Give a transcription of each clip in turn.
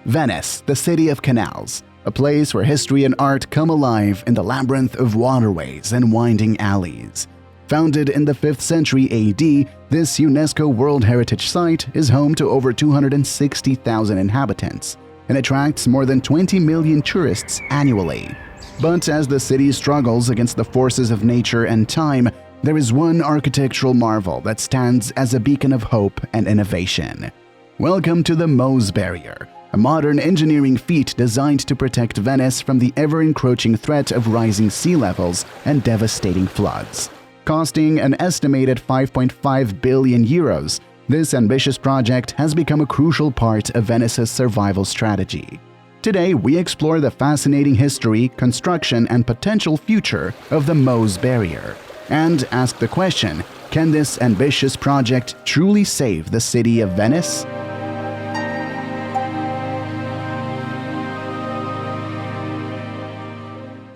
Venice, the city of canals, a place where history and art come alive in the labyrinth of waterways and winding alleys. Founded in the 5th century AD, this UNESCO World Heritage Site is home to over 260,000 inhabitants and attracts more than 20 million tourists annually. But as the city struggles against the forces of nature and time, there is one architectural marvel that stands as a beacon of hope and innovation. Welcome to the MOSE Barrier, a modern engineering feat designed to protect Venice from the ever-encroaching threat of rising sea levels and devastating floods. Costing an estimated 5.5 billion euros, this ambitious project has become a crucial part of Venice's survival strategy. Today, we explore the fascinating history, construction, and potential future of the MOSE Barrier, and ask the question, can this ambitious project truly save the city of Venice?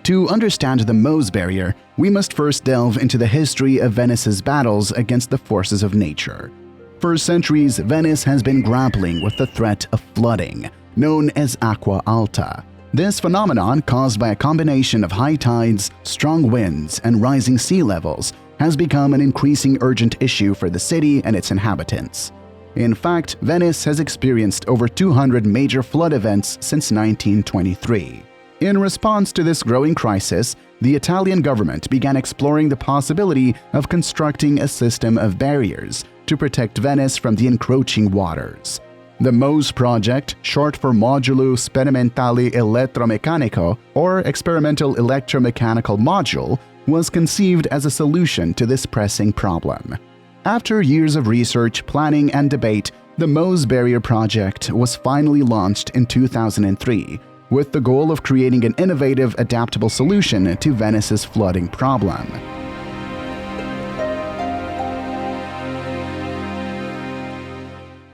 To understand the MOSE Barrier, we must first delve into the history of Venice's battles against the forces of nature. For centuries, Venice has been grappling with the threat of flooding, known as acqua alta. This phenomenon, caused by a combination of high tides, strong winds, and rising sea levels, has become an increasing urgent issue for the city and its inhabitants. In fact, Venice has experienced over 200 major flood events since 1923. In response to this growing crisis, the Italian government began exploring the possibility of constructing a system of barriers to protect Venice from the encroaching waters. The MOSE project, short for Modulo Sperimentale Elettromeccanico or Experimental Electromechanical Module, was conceived as a solution to this pressing problem. After years of research, planning, and debate, the MOSE Barrier project was finally launched in 2003, with the goal of creating an innovative, adaptable solution to Venice's flooding problem.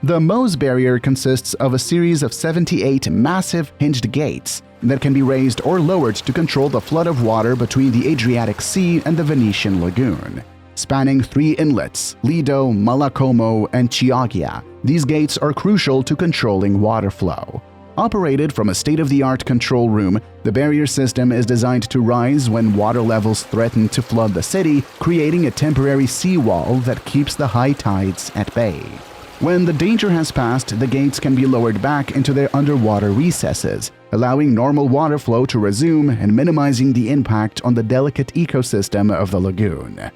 The MOSE Barrier consists of a series of 78 massive hinged gates that can be raised or lowered to control the flood of water between the Adriatic Sea and the Venetian Lagoon. Spanning 3 inlets, Lido, Malacomo, and Chioggia, these gates are crucial to controlling water flow. Operated from a state-of-the-art control room, the barrier system is designed to rise when water levels threaten to flood the city, creating a temporary seawall that keeps the high tides at bay. When the danger has passed, the gates can be lowered back into their underwater recesses, allowing normal water flow to resume and minimizing the impact on the delicate ecosystem of the lagoon.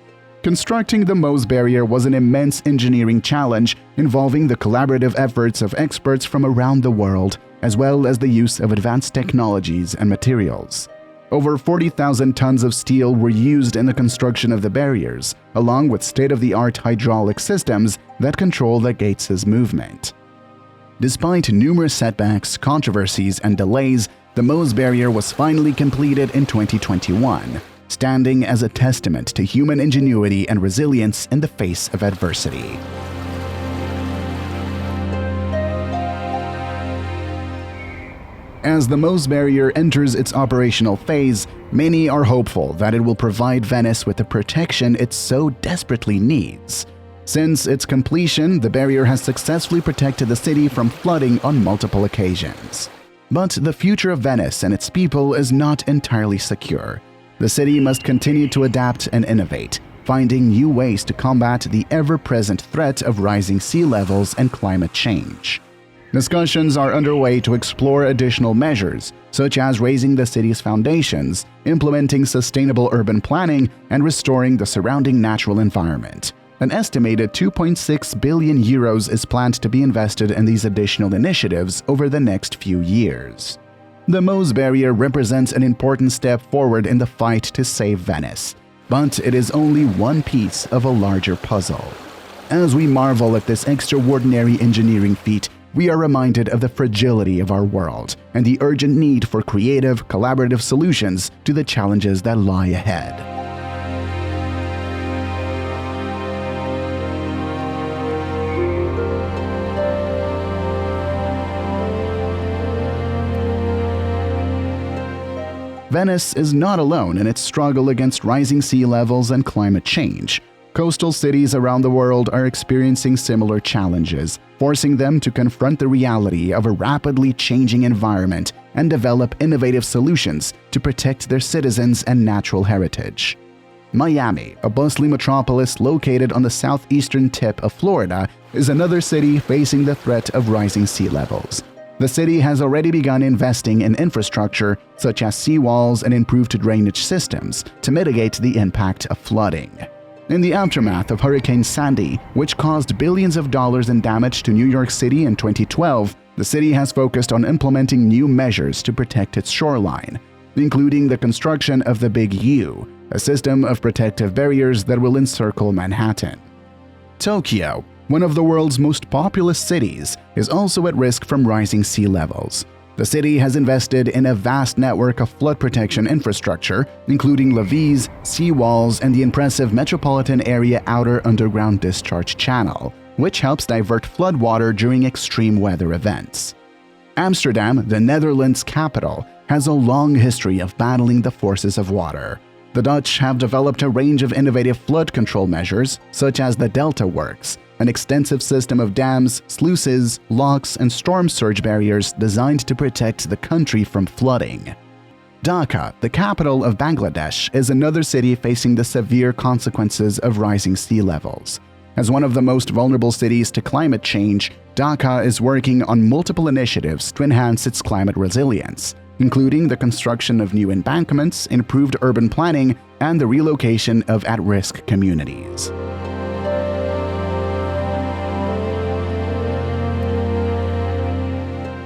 Constructing the MOSE Barrier was an immense engineering challenge involving the collaborative efforts of experts from around the world, as well as the use of advanced technologies and materials. Over 40,000 tons of steel were used in the construction of the barriers, along with state-of-the-art hydraulic systems that control the gates' movement. Despite numerous setbacks, controversies, and delays, the MOSE Barrier was finally completed in 2021, standing as a testament to human ingenuity and resilience in the face of adversity. As the MOSE Barrier enters its operational phase, many are hopeful that it will provide Venice with the protection it so desperately needs. Since its completion, the barrier has successfully protected the city from flooding on multiple occasions. But the future of Venice and its people is not entirely secure. The city must continue to adapt and innovate, finding new ways to combat the ever-present threat of rising sea levels and climate change. Discussions are underway to explore additional measures, such as raising the city's foundations, implementing sustainable urban planning, and restoring the surrounding natural environment. An estimated 2.6 billion euros is planned to be invested in these additional initiatives over the next few years. The MOSE Barrier represents an important step forward in the fight to save Venice, but it is only one piece of a larger puzzle. As we marvel at this extraordinary engineering feat, we are reminded of the fragility of our world and the urgent need for creative, collaborative solutions to the challenges that lie ahead. Venice is not alone in its struggle against rising sea levels and climate change. Coastal cities around the world are experiencing similar challenges, forcing them to confront the reality of a rapidly changing environment and develop innovative solutions to protect their citizens and natural heritage. Miami, a bustling metropolis located on the southeastern tip of Florida, is another city facing the threat of rising sea levels. The city has already begun investing in infrastructure such as seawalls and improved drainage systems to mitigate the impact of flooding. In the aftermath of Hurricane Sandy, which caused billions of dollars in damage to New York City in 2012, the city has focused on implementing new measures to protect its shoreline, including the construction of the Big U, a system of protective barriers that will encircle Manhattan. Tokyo, one of the world's most populous cities, is also at risk from rising sea levels. The city has invested in a vast network of flood protection infrastructure, including levees, seawalls, and the impressive metropolitan area outer underground discharge channel, which helps divert floodwater during extreme weather events. Amsterdam, the Netherlands' capital, has a long history of battling the forces of water. The Dutch have developed a range of innovative flood control measures, such as the Delta Works, an extensive system of dams, sluices, locks, and storm surge barriers designed to protect the country from flooding. Dhaka, the capital of Bangladesh, is another city facing the severe consequences of rising sea levels. As one of the most vulnerable cities to climate change, Dhaka is working on multiple initiatives to enhance its climate resilience, including the construction of new embankments, improved urban planning, and the relocation of at-risk communities.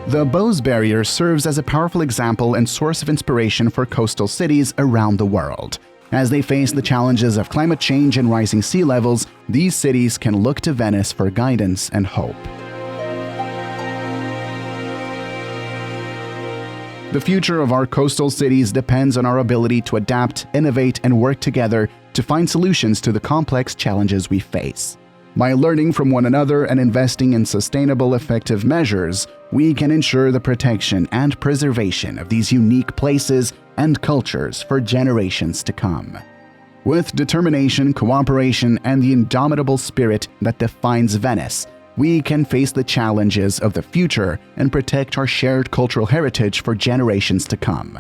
The MOSE Barrier serves as a powerful example and source of inspiration for coastal cities around the world. As they face the challenges of climate change and rising sea levels, these cities can look to Venice for guidance and hope. The future of our coastal cities depends on our ability to adapt, innovate, and work together to find solutions to the complex challenges we face. By learning from one another and investing in sustainable, effective measures, we can ensure the protection and preservation of these unique places and cultures for generations to come. With determination, cooperation, and the indomitable spirit that defines Venice, we can face the challenges of the future and protect our shared cultural heritage for generations to come.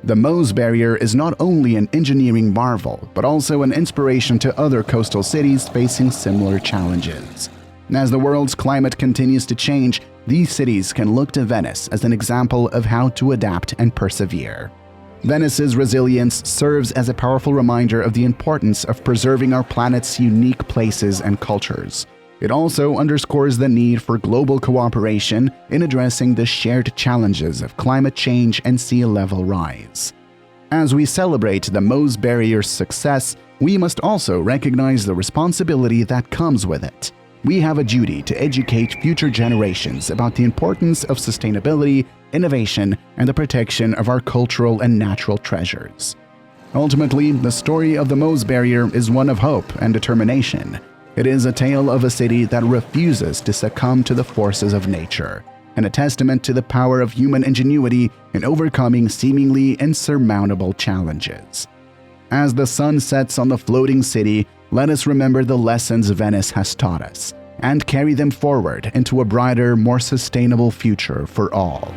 The MOSE Barrier is not only an engineering marvel, but also an inspiration to other coastal cities facing similar challenges. As the world's climate continues to change, these cities can look to Venice as an example of how to adapt and persevere. Venice's resilience serves as a powerful reminder of the importance of preserving our planet's unique places and cultures. It also underscores the need for global cooperation in addressing the shared challenges of climate change and sea level rise. As we celebrate the MOSE Barrier's success, we must also recognize the responsibility that comes with it. We have a duty to educate future generations about the importance of sustainability, innovation, and the protection of our cultural and natural treasures. Ultimately, the story of the MOSE Barrier is one of hope and determination. It is a tale of a city that refuses to succumb to the forces of nature, and a testament to the power of human ingenuity in overcoming seemingly insurmountable challenges. As the sun sets on the floating city, let us remember the lessons Venice has taught us, and carry them forward into a brighter, more sustainable future for all.